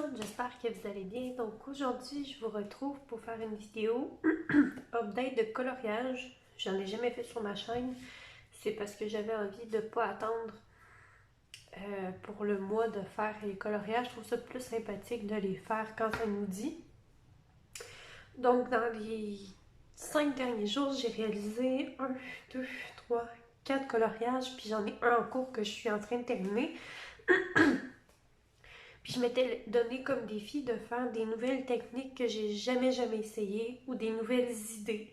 monde, j'espère que vous allez bien. Donc aujourd'hui, je vous retrouve pour faire une vidéo update de coloriage. J'en ai jamais fait sur ma chaîne. C'est parce que j'avais envie de ne pas attendre pour le mois de faire les coloriages. Je trouve ça plus sympathique de les faire quand ça nous dit. Donc dans les 5 derniers jours, j'ai réalisé 1, 2, 3, 4 coloriages. Puis j'en ai un en cours que je suis en train de terminer. Puis je m'étais donné comme défi de faire des nouvelles techniques que j'ai jamais essayées ou des nouvelles idées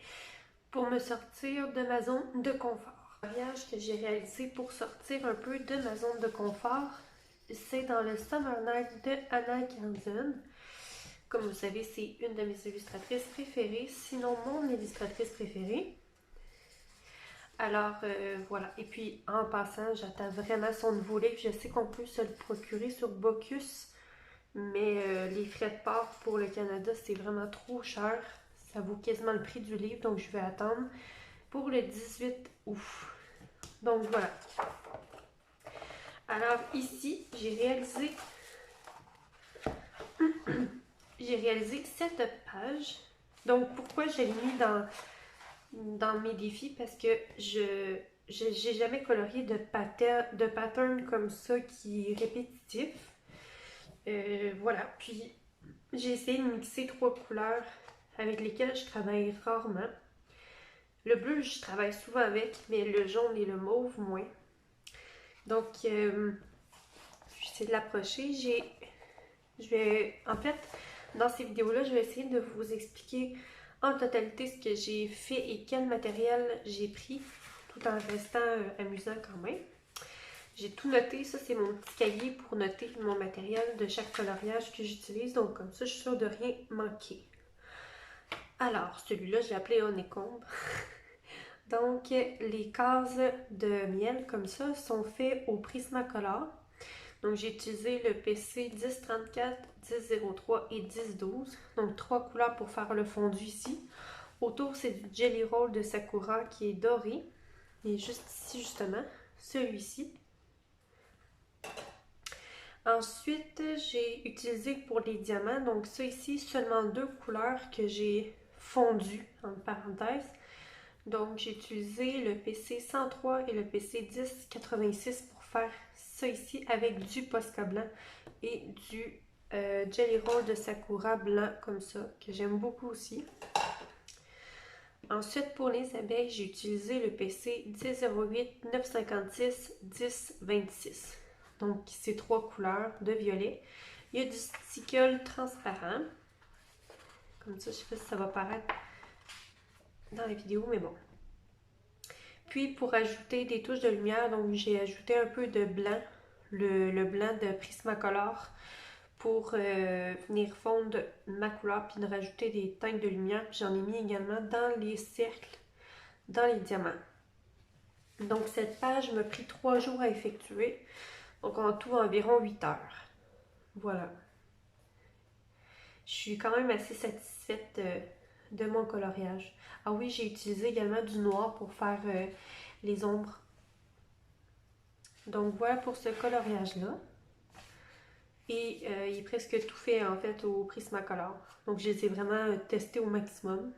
pour me sortir de ma zone de confort. Le voyage que j'ai réalisé pour sortir un peu de ma zone de confort, c'est dans le Summer Night de Anna Gansen. Comme vous savez, c'est une de mes illustratrices préférées, sinon mon illustratrice préférée. Alors voilà, et puis en passant, j'attends vraiment son nouveau livre. Je sais qu'on peut se le procurer sur Bocus, mais les frais de port pour le Canada, c'est vraiment trop cher. Ça vaut quasiment le prix du livre, donc je vais attendre pour le 18 août. Donc voilà. Alors ici, j'ai réalisé 7 pages. Donc pourquoi je l'ai mis dans mes défis? Parce que j'ai jamais colorié de pattern comme ça qui est répétitif. Voilà, puis j'ai essayé de mixer 3 couleurs avec lesquelles je travaille rarement. Le bleu, je travaille souvent avec, mais le jaune et le mauve, moins. Donc, j'essaie de l'approcher. En fait, dans ces vidéos-là, je vais essayer de vous expliquer en totalité ce que j'ai fait et quel matériel j'ai pris, tout en restant amusant quand même. J'ai tout noté, ça c'est mon petit cahier pour noter mon matériel de chaque coloriage que j'utilise, donc comme ça je suis sûre de rien manquer. Alors, celui-là je l'ai appelé Honeycomb. Donc, les cases de miel comme ça sont faites au Prismacolor. Donc, j'ai utilisé le PC 1034, 1003 et 1012. Donc, 3 couleurs pour faire le fondu ici. Autour, c'est du Jelly Roll de Sakura qui est doré. Et juste ici, justement, celui-ci. Ensuite, j'ai utilisé pour les diamants, donc ça ici, seulement 2 couleurs que j'ai fondues, entre parenthèses. Donc, j'ai utilisé le PC 103 et le PC 1086 pour faire ça ici avec du Posca blanc et du Jelly Roll de Sakura blanc comme ça, que j'aime beaucoup aussi. Ensuite, pour les abeilles, j'ai utilisé le PC 1008, 956, 1026. Donc, ces 3 couleurs de violet. Il y a du stickle transparent. Comme ça, je ne sais pas si ça va paraître dans la vidéo, mais bon. Puis, pour ajouter des touches de lumière, donc j'ai ajouté un peu de blanc, le blanc de Prismacolor, pour venir fondre ma couleur, puis de rajouter des teintes de lumière. Puis j'en ai mis également dans les cercles, dans les diamants. Donc, cette page m'a pris 3 jours à effectuer. Donc, en tout, environ 8 heures. Voilà. Je suis quand même assez satisfaite de mon coloriage. Ah oui, j'ai utilisé également du noir pour faire les ombres. Donc, voilà pour ce coloriage-là. Et il est presque tout fait, en fait, au Prismacolor. Donc, je les ai vraiment testés au maximum.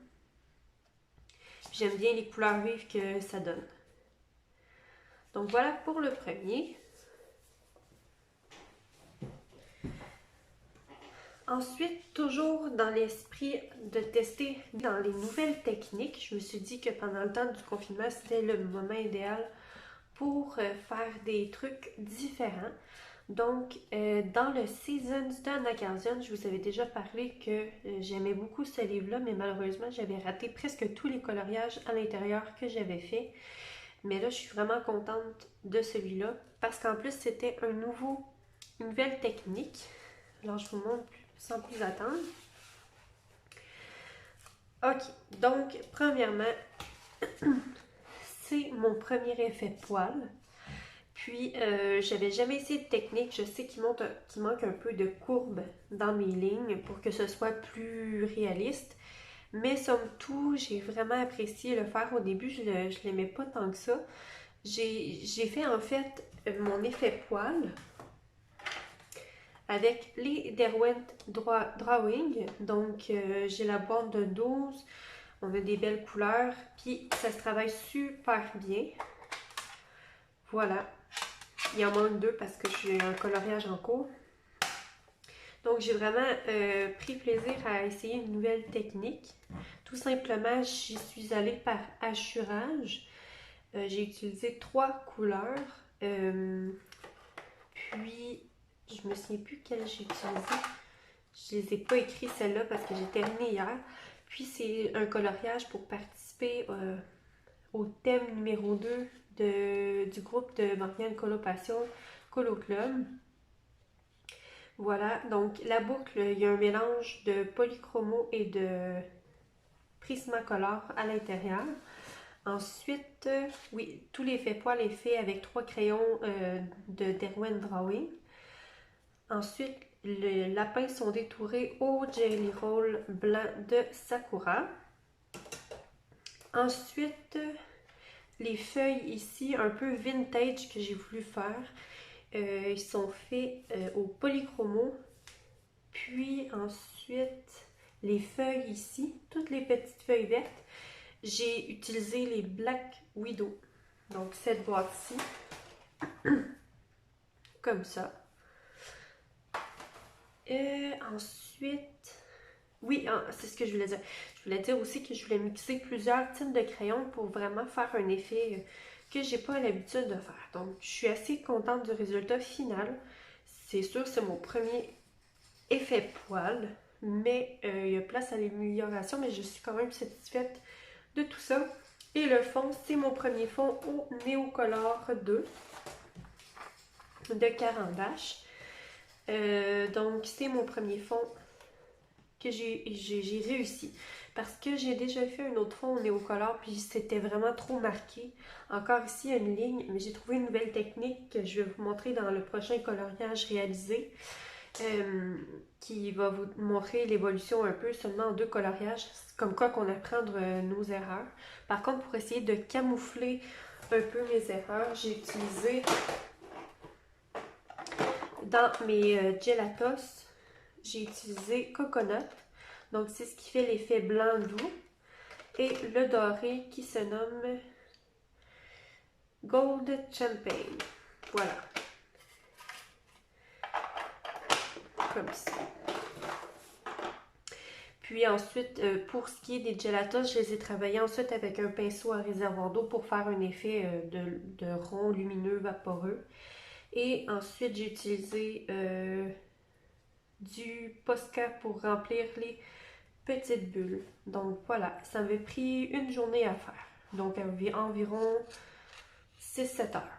J'aime bien les couleurs vives que ça donne. Donc, voilà pour le premier. Ensuite, toujours dans l'esprit de tester dans les nouvelles techniques, je me suis dit que pendant le temps du confinement, c'était le moment idéal pour faire des trucs différents. Donc, dans le Seasons d'Anna Gansen, je vous avais déjà parlé que j'aimais beaucoup ce livre-là, mais malheureusement, j'avais raté presque tous les coloriages à l'intérieur que j'avais fait. Mais là, je suis vraiment contente de celui-là parce qu'en plus, c'était une nouvelle technique. Alors, je vous montre sans plus attendre. Ok, donc, premièrement, c'est mon premier effet poil. Puis, j'avais jamais essayé de technique. Je sais qu'il manque un peu de courbe dans mes lignes pour que ce soit plus réaliste. Mais somme toute, j'ai vraiment apprécié le faire. Au début, je l'aimais pas tant que ça. J'ai fait en fait mon effet poil avec les Derwent Drawing. Donc, j'ai la boîte de 12. On a des belles couleurs. Puis, ça se travaille super bien. Voilà. Il en manque 2 parce que j'ai un coloriage en cours. Donc, j'ai vraiment pris plaisir à essayer une nouvelle technique. Tout simplement, j'y suis allée par hachurage. J'ai utilisé 3 couleurs. Puis, je me souviens plus quelle j'ai utilisé. Je les ai pas écrits celles-là parce que j'ai terminé hier. Puis, c'est un coloriage pour participer au thème numéro 2 du groupe de Marianne Coloration Colo Club. Voilà, donc la boucle, il y a un mélange de polychromo et de Prismacolor à l'intérieur. Ensuite, oui, tout l'effet poil est fait avec 3 crayons de Derwent Drawing. Ensuite, les lapins sont détourés au Jelly Roll blanc de Sakura. Ensuite, les feuilles ici, un peu vintage que j'ai voulu faire, ils sont faits au polychromo. Puis ensuite, les feuilles ici, toutes les petites feuilles vertes, j'ai utilisé les Black Widow. Donc cette boîte-ci, comme ça. Ensuite, oui, c'est ce que je voulais dire. Je voulais dire aussi que je voulais mixer plusieurs types de crayons pour vraiment faire un effet que j'ai pas l'habitude de faire. Donc, je suis assez contente du résultat final. C'est sûr, c'est mon premier effet poil, mais il y a place à l'amélioration, mais je suis quand même satisfaite de tout ça. Et le fond, c'est mon premier fond au Neocolor 2 de Caran d'Ache. Donc, c'est mon premier fond que j'ai réussi. Parce que j'ai déjà fait un autre fond au Neocolor, puis c'était vraiment trop marqué. Encore ici, il y a une ligne, mais j'ai trouvé une nouvelle technique que je vais vous montrer dans le prochain coloriage réalisé. Qui va vous montrer l'évolution un peu seulement en 2 coloriages, comme quoi qu'on apprend de nos erreurs. Par contre, pour essayer de camoufler un peu mes erreurs, j'ai utilisé dans mes gelatos, j'ai utilisé Coconut. Donc, c'est ce qui fait l'effet blanc doux. Et le doré qui se nomme Gold Champagne. Voilà. Comme ça. Puis ensuite, pour ce qui est des gelatos, je les ai travaillés ensuite avec un pinceau à réservoir d'eau pour faire un effet de rond lumineux vaporeux. Et ensuite, j'ai utilisé du Posca pour remplir les petites bulles. Donc voilà, ça m'avait pris une journée à faire. Donc environ 6-7 heures.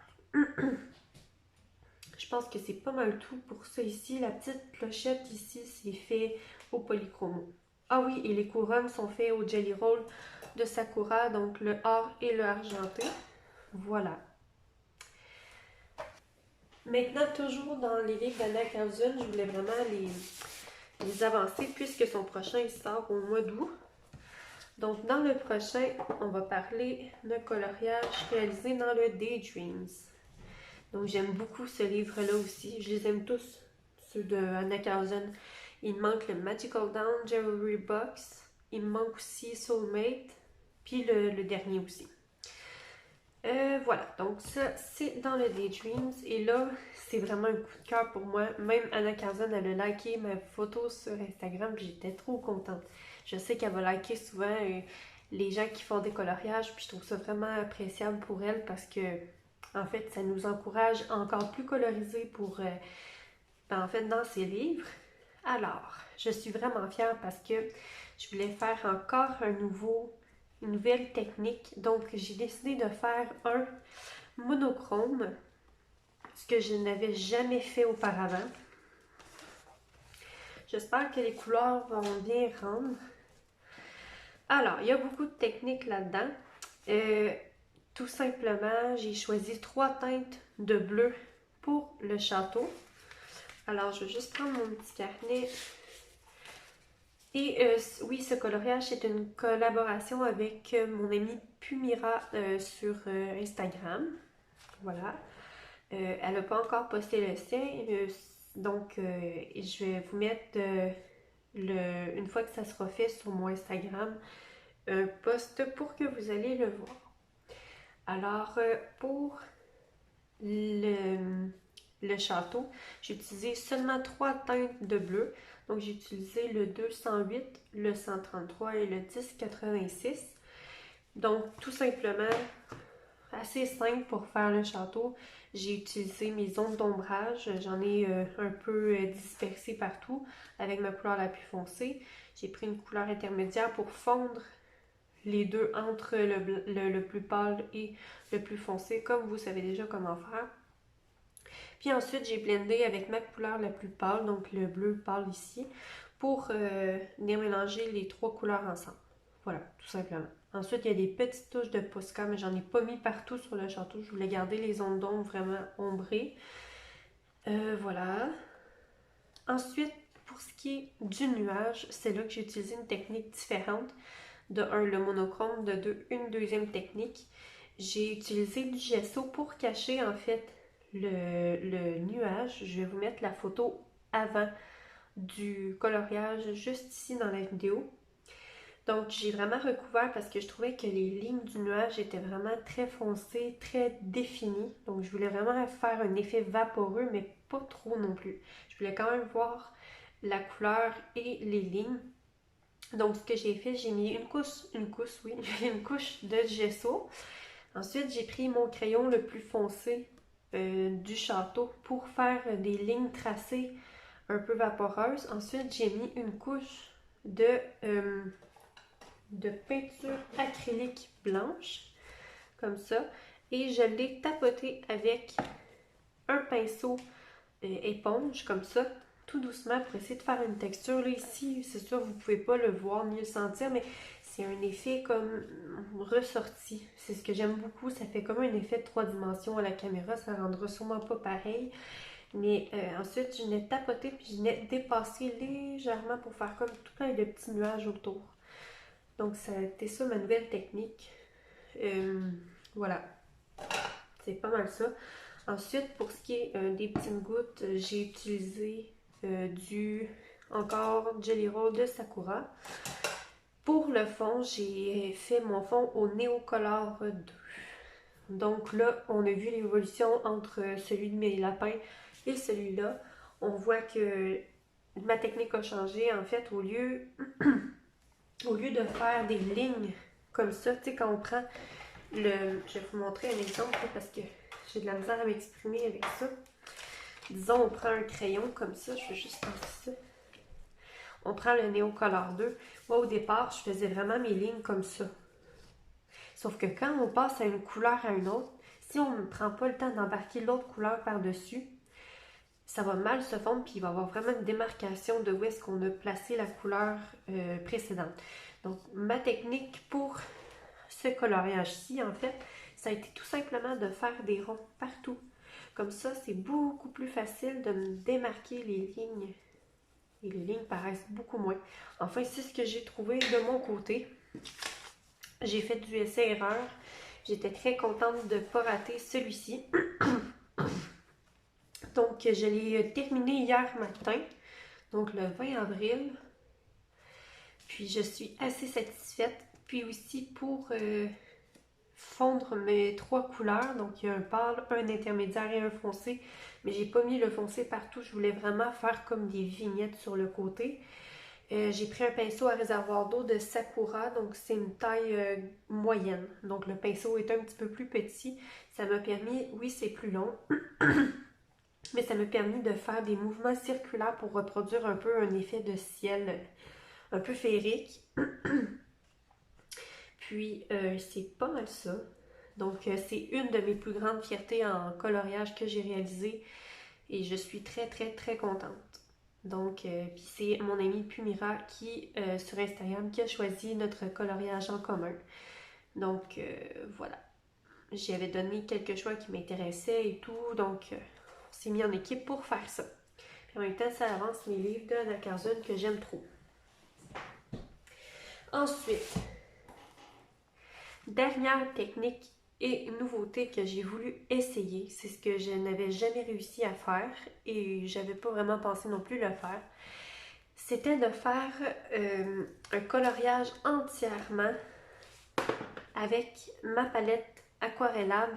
Je pense que c'est pas mal tout pour ça ici. La petite clochette ici, c'est fait au polychromo. Ah oui, et les couronnes sont faites au Jelly Roll de Sakura, donc le or et le argenté. Voilà. Maintenant, toujours dans les livres d'Anna Carlson, je voulais vraiment les avancer puisque son prochain il sort au mois d'août. Donc, dans le prochain, on va parler de coloriage réalisé dans le Daydreams. Donc, j'aime beaucoup ce livre-là aussi. Je les aime tous, ceux de Anna Carlson. Il me manque le Magical Dawn Jewelry Box. Il me manque aussi Soulmate. Puis le dernier aussi. Voilà, donc ça, c'est dans le Daydreams. Et là, c'est vraiment un coup de cœur pour moi. Même Anna Carlson, elle a liké ma photo sur Instagram. J'étais trop contente. Je sais qu'elle va liker souvent les gens qui font des coloriages. Puis je trouve ça vraiment appréciable pour elle parce que, en fait, ça nous encourage à encore plus coloriser pour, en fait, dans ses livres. Alors, je suis vraiment fière parce que je voulais faire encore une nouvelle technique. Donc, j'ai décidé de faire un monochrome, ce que je n'avais jamais fait auparavant. J'espère que les couleurs vont bien rendre. Alors, il y a beaucoup de techniques là-dedans. Tout simplement, j'ai choisi 3 teintes de bleu pour le château. Alors, je vais juste prendre mon petit carnet. Et oui, ce coloriage, c'est une collaboration avec mon amie Pumira sur Instagram. Voilà. Elle n'a pas encore posté le sien. Donc, je vais vous mettre, une fois que ça sera fait sur mon Instagram, un post pour que vous allez le voir. Alors, pour le château, j'ai utilisé seulement 3 teintes de bleu. Donc, j'ai utilisé le 208, le 133 et le 1086. Donc, tout simplement, assez simple pour faire le château. J'ai utilisé mes zones d'ombrage. J'en ai un peu dispersé partout avec ma couleur la plus foncée. J'ai pris une couleur intermédiaire pour fondre les deux entre le plus pâle et le plus foncé, comme vous savez déjà comment faire. Puis ensuite, j'ai blendé avec ma couleur la plus pâle, donc le bleu pâle ici, pour venir mélanger les 3 couleurs ensemble. Voilà, tout simplement. Ensuite, il y a des petites touches de Posca, mais j'en ai pas mis partout sur le château. Je voulais garder les zones d'ombre vraiment ombrées. Voilà. Ensuite, pour ce qui est du nuage, c'est là que j'ai utilisé une technique différente. De un, le monochrome, de deux, une deuxième technique. J'ai utilisé du gesso pour cacher en fait le nuage. Je vais vous mettre la photo avant du coloriage juste ici dans la vidéo. Donc j'ai vraiment recouvert parce que je trouvais que les lignes du nuage étaient vraiment très foncées, très définies. Donc je voulais vraiment faire un effet vaporeux, mais pas trop non plus. Je voulais quand même voir la couleur et les lignes. Donc, ce que j'ai fait, j'ai mis une couche de gesso. Ensuite, j'ai pris mon crayon le plus foncé du château pour faire des lignes tracées un peu vaporeuses. Ensuite, j'ai mis une couche de peinture acrylique blanche, comme ça. Et je l'ai tapoté avec un pinceau éponge, comme ça, tout doucement pour essayer de faire une texture. Là, ici, c'est sûr, vous pouvez pas le voir ni le sentir, mais c'est un effet comme ressorti. C'est ce que j'aime beaucoup. Ça fait comme un effet de 3 dimensions à la caméra. Ça rendra sûrement pas pareil. Mais ensuite, je l'ai tapoté puis je l'ai dépassé légèrement pour faire comme tout plein de petits nuages autour. Donc, ça a été ça ma nouvelle technique. Voilà. C'est pas mal ça. Ensuite, pour ce qui est des petites gouttes, j'ai utilisé encore Jelly Roll de Sakura. Pour le fond, j'ai fait mon fond au Neocolor 2. Donc là, on a vu l'évolution entre celui de mes lapins et celui-là. On voit que ma technique a changé. En fait, au lieu de faire des lignes comme ça, tu sais, quand on prend je vais vous montrer un exemple parce que j'ai de la misère à m'exprimer avec ça. Disons, on prend un crayon comme ça. Je vais juste passer ça. On prend le Neocolor 2. Moi, au départ, je faisais vraiment mes lignes comme ça. Sauf que quand on passe à une couleur à une autre, si on ne prend pas le temps d'embarquer l'autre couleur par-dessus, ça va mal se fondre puis il va y avoir vraiment une démarcation de où est-ce qu'on a placé la couleur précédente. Donc, ma technique pour ce coloriage-ci, en fait, ça a été tout simplement de faire des ronds partout. Comme ça, c'est beaucoup plus facile de me démarquer les lignes. Et les lignes paraissent beaucoup moins. Enfin, c'est ce que j'ai trouvé de mon côté. J'ai fait du essai-erreur. J'étais très contente de ne pas rater celui-ci. Donc, je l'ai terminé hier matin, donc le 20 avril. Puis, je suis assez satisfaite. Puis aussi, pour fondre mes 3 couleurs, donc il y a un pâle, un intermédiaire et un foncé, mais j'ai pas mis le foncé partout, je voulais vraiment faire comme des vignettes sur le côté. J'ai pris un pinceau à réservoir d'eau de Sakura, donc c'est une taille moyenne, donc le pinceau est un petit peu plus petit. Ça m'a permis, oui c'est plus long, mais ça m'a permis de faire des mouvements circulaires pour reproduire un peu un effet de ciel un peu féerique. Puis, c'est pas mal ça. Donc, c'est une de mes plus grandes fiertés en coloriage que j'ai réalisé. Et je suis très, très, très contente. Donc, puis c'est mon amie Pumira qui, sur Instagram, qui a choisi notre coloriage en commun. Donc, voilà. J'avais donné quelques choix qui m'intéressaient et tout. Donc, on s'est mis en équipe pour faire ça. Puis en même temps, ça avance mes livres de Anna Carzun que j'aime trop. Ensuite, dernière technique Et une nouveauté que j'ai voulu essayer, c'est ce que je n'avais jamais réussi à faire et j'avais pas vraiment pensé non plus le faire, c'était de faire un coloriage entièrement avec ma palette aquarellable,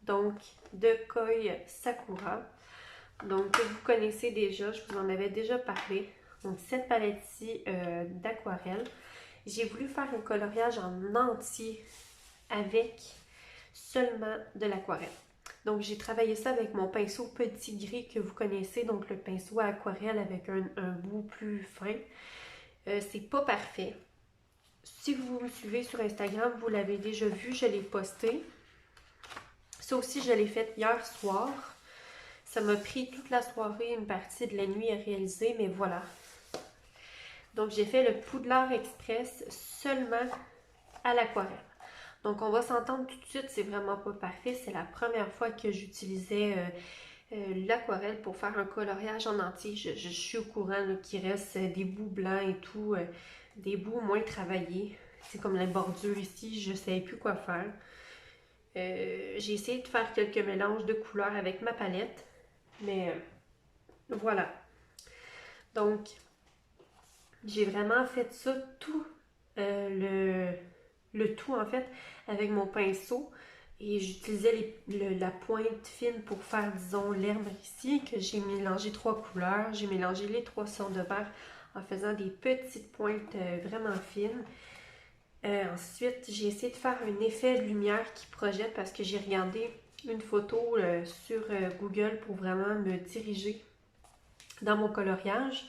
donc de Koi Sakura. Donc que vous connaissez déjà, je vous en avais déjà parlé. Donc cette palette-ci d'aquarelle. J'ai voulu faire un coloriage en entier avec seulement de l'aquarelle. Donc j'ai travaillé ça avec mon pinceau petit gris que vous connaissez, donc le pinceau à aquarelle avec un bout plus fin. C'est pas parfait. Si vous me suivez sur Instagram, vous l'avez déjà vu, je l'ai posté. Ça aussi, je l'ai fait hier soir. Ça m'a pris toute la soirée, une partie de la nuit à réaliser, mais voilà. Donc j'ai fait le Poudlard Express seulement à l'aquarelle. Donc on va s'entendre tout de suite, c'est vraiment pas parfait. C'est la première fois que j'utilisais l'aquarelle pour faire un coloriage en entier. Je suis au courant qu'il reste des bouts blancs et tout, des bouts moins travaillés. C'est comme la bordure ici, je ne savais plus quoi faire. J'ai essayé de faire quelques mélanges de couleurs avec ma palette, mais voilà. Donc, j'ai vraiment fait ça tout le tout en fait avec mon pinceau et j'utilisais la pointe fine pour faire disons l'herbe ici que j'ai mélangé 3 couleurs, j'ai mélangé les 3 sortes de vert en faisant des petites pointes vraiment fines. Ensuite j'ai essayé de faire un effet de lumière qui projette parce que j'ai regardé une photo sur Google pour vraiment me diriger dans mon coloriage.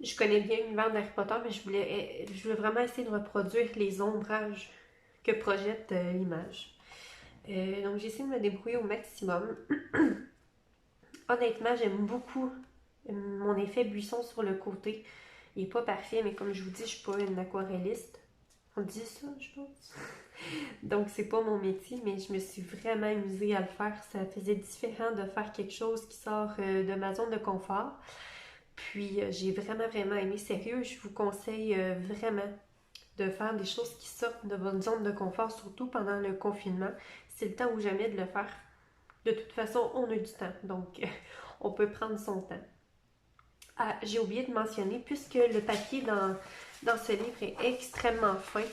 Je connais bien l'univers d'Harry Potter, mais je voulais vraiment essayer de reproduire les ombrages que projette l'image. Donc j'ai essayé de me débrouiller au maximum. Honnêtement, j'aime beaucoup mon effet buisson sur le côté. Il n'est pas parfait, mais comme je vous dis, je ne suis pas une aquarelliste. On dit ça, je pense. Donc c'est pas mon métier, mais je me suis vraiment amusée à le faire. Ça faisait différent de faire quelque chose qui sort de ma zone de confort. Puis j'ai vraiment aimé. Sérieux, je vous conseille vraiment de faire des choses qui sortent de votre zone de confort, surtout pendant le confinement. C'est le temps ou jamais de le faire. De toute façon, on a du temps, donc on peut prendre son temps. Ah, j'ai oublié de mentionner, puisque le papier dans ce livre est extrêmement fin,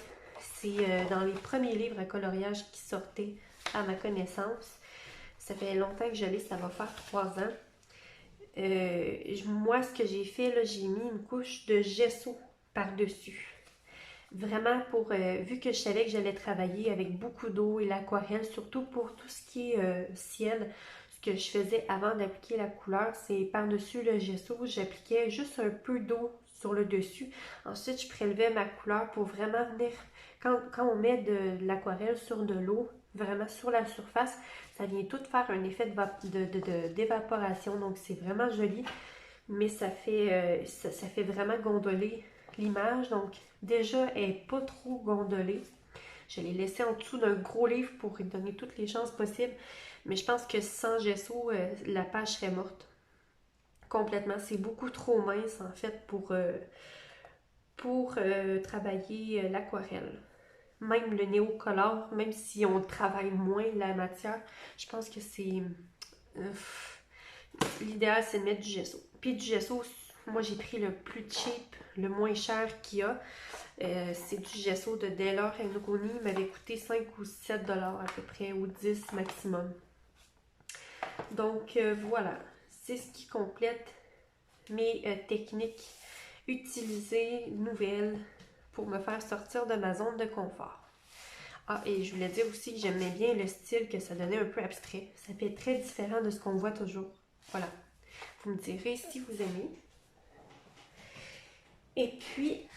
c'est dans les premiers livres à coloriage qui sortaient à ma connaissance. Ça fait longtemps que je l'ai, ça va faire 3 ans. Moi, ce que j'ai fait, là, j'ai mis une couche de gesso par-dessus. Vraiment vu que je savais que j'allais travailler avec beaucoup d'eau et l'aquarelle, surtout pour tout ce qui est ciel, ce que je faisais avant d'appliquer la couleur, c'est par-dessus le gesso, j'appliquais juste un peu d'eau sur le dessus. Ensuite, je prélevais ma couleur pour vraiment venir, quand on met de l'aquarelle sur de l'eau, vraiment sur la surface, ça vient tout faire un effet d'évaporation, donc c'est vraiment joli, mais ça fait vraiment gondoler l'image, donc déjà elle n'est pas trop gondolée. Je l'ai laissée en dessous d'un gros livre pour lui donner toutes les chances possibles, mais je pense que sans gesso, la page serait morte complètement. C'est beaucoup trop mince en fait pour travailler l'aquarelle. Même le néocolore, même si on travaille moins la matière, je pense que c'est... l'idéal, c'est de mettre du gesso. Puis du gesso, moi j'ai pris le plus cheap, le moins cher qu'il y a. C'est du gesso de Daler Ngoni. Il m'avait coûté 5 ou 7 $ à peu près, ou 10 maximum. Donc voilà, c'est ce qui complète mes techniques utilisées, nouvelles, pour me faire sortir de ma zone de confort. Ah, et je voulais dire aussi que j'aimais bien le style que ça donnait un peu abstrait. Ça fait très différent de ce qu'on voit toujours. Voilà. Vous me direz si vous aimez. Et puis,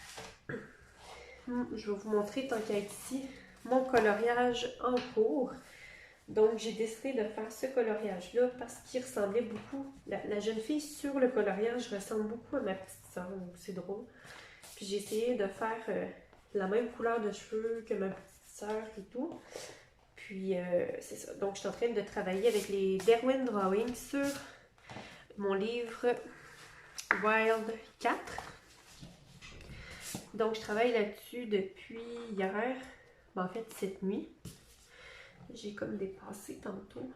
je vais vous montrer, tant qu'à être ici, mon coloriage en cours. Donc, j'ai décidé de faire ce coloriage-là parce qu'il ressemblait beaucoup. La jeune fille sur le coloriage ressemble beaucoup à ma petite soeur. C'est drôle. Puis, j'ai essayé de faire la même couleur de cheveux que ma petite soeur et tout. Puis, c'est ça. Donc, je suis en train de travailler avec les Derwent Drawing sur mon livre Wild 4. Donc, je travaille là-dessus depuis hier. Ben, en fait, cette nuit. j'ai comme dépassé tantôt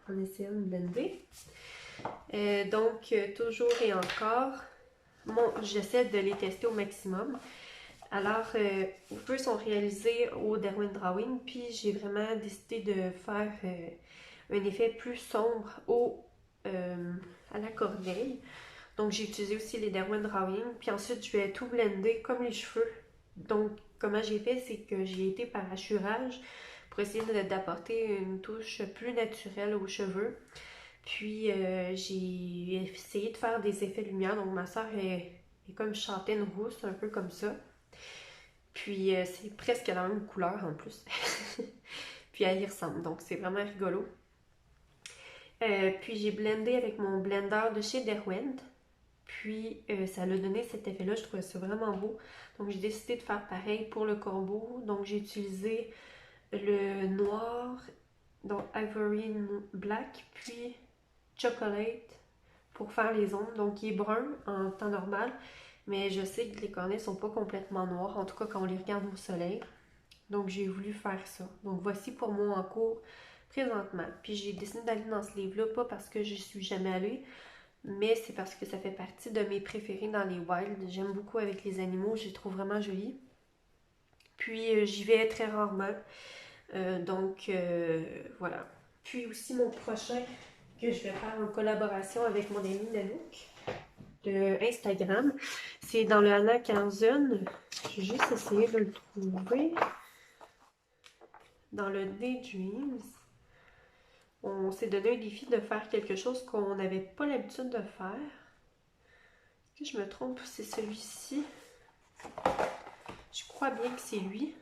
en essayant de blender. Toujours et encore, j'essaie de les tester au maximum. Alors, les feux sont réalisés au Derwent Drawing, puis j'ai vraiment décidé de faire un effet plus sombre à la corneille. Donc, j'ai utilisé aussi les Derwent Drawing, puis ensuite, je vais tout blender comme les cheveux. Donc, comment j'ai fait, c'est que j'ai été par hachurage pour essayer d'apporter une touche plus naturelle aux cheveux. Puis, j'ai essayé de faire des effets de lumière. Donc, ma soeur est comme châtaine rousse, un peu comme ça. Puis, c'est presque la même couleur en plus. Puis, elle y ressemble. Donc, c'est vraiment rigolo. Puis, j'ai blendé avec mon blender de chez Derwent. Puis, ça a donné cet effet-là. Je trouvais ça vraiment beau. Donc, j'ai décidé de faire pareil pour le corbeau. Donc, j'ai utilisé le noir, donc Ivory Black, puis Chocolate pour faire les ombres. Donc, il est brun en temps normal. Mais je sais que les cornets sont pas complètement noirs, en tout cas quand on les regarde au soleil. Donc j'ai voulu faire ça. Donc voici pour moi en cours présentement. Puis j'ai décidé d'aller dans ce livre-là, pas parce que je suis jamais allée, mais c'est parce que ça fait partie de mes préférés dans les wilds. J'aime beaucoup avec les animaux, je les trouve vraiment jolis. Puis j'y vais très rarement. Voilà. Puis aussi mon prochain que je vais faire en collaboration avec mon ami Nanook de Instagram. C'est dans le Hanac en zone. Je vais juste essayer de le trouver. Dans le Daydreams. On s'est donné un défi de faire quelque chose qu'on n'avait pas l'habitude de faire. Est-ce que je me trompe? C'est celui-ci. Je crois bien que c'est lui.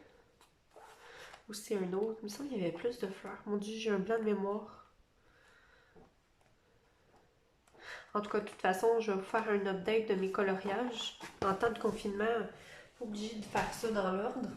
Ou c'est un autre. Il me semble qu'il y avait plus de fleurs. Mon Dieu, j'ai un blanc de mémoire. En tout cas, de toute façon, je vais vous faire un update de mes coloriages. En temps de confinement, obligée de faire ça dans l'ordre.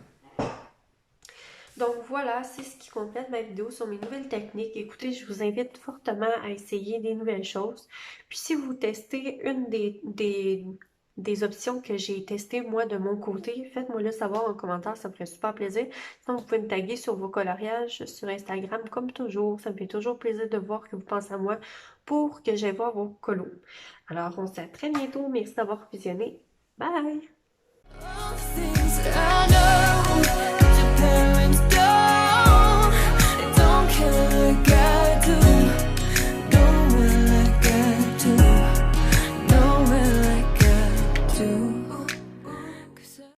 Donc voilà, c'est ce qui complète ma vidéo sur mes nouvelles techniques. Écoutez, je vous invite fortement à essayer des nouvelles choses. Puis si vous testez une des options que j'ai testées moi de mon côté, faites-moi le savoir en commentaire, ça me ferait super plaisir. Sinon, vous pouvez me taguer sur vos coloriages sur Instagram comme toujours. Ça me fait toujours plaisir de voir que vous pensez à moi pour que j'aille voir vos colos. Alors, on se dit à très bientôt. Merci d'avoir visionné. Bye!